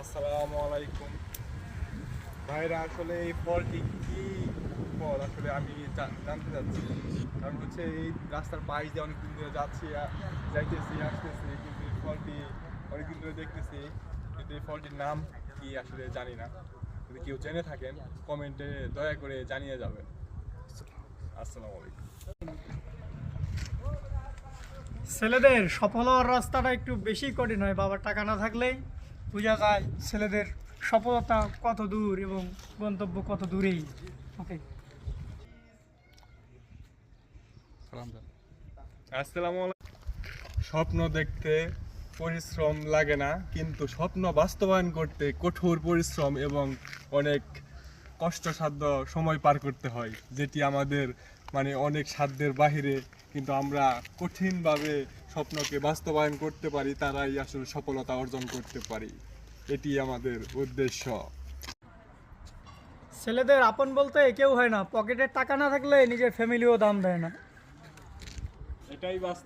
আসসালামু আলাইকুম ভাইরা, আসলে এই ফলটি কি ফল আসলে আমি জানতে চাচ্ছি। কারণ হচ্ছে এই রাস্তার পাশ দিয়ে অনেকদিন ধরে যাচ্ছি, যাইতেছি আসতেছি, কিন্তু এই ফলটি অনেকদিন ধরে দেখতেছি, কিন্তু এই ফলটির নাম কি আসলে জানি না। যদি কেউ জেনে থাকেন কমেন্টে দয়া করে জানিয়ে যাবেন। আসসালামু আলাইকুম। ছেলেদের সফল হওয়ার রাস্তাটা একটু বেশি কঠিন হয় বাবা, টাকা না থাকলেই বোঝা যায় ছেলেদের সফলতা কত দূর এবং গন্তব্য কত দূরেই। ওকে, আসসালামু আলাইকুম। স্বপ্ন দেখতে পরিশ্রম লাগে না, কিন্তু স্বপ্ন বাস্তবায়ন করতে কঠোর পরিশ্রম এবং অনেক কষ্টসাধ্য সময় পার করতে হয়, যেটি আমাদের অনেক সাধ্যের বাহিরে। কিন্তু আমরা কঠিনভাবে স্বপ্নকে বাস্তবায়ন করতে পারি, তারাই আসলে সফলতা অর্জন করতে পারি। এটি আমাদের উদ্দেশ্য। ছেলেদের আপন বলতে কেউ হয় না, পকেটের টাকা না থাকলে নিজের ফ্যামিলিও দাম দেয় না। এটাই বাস্তব।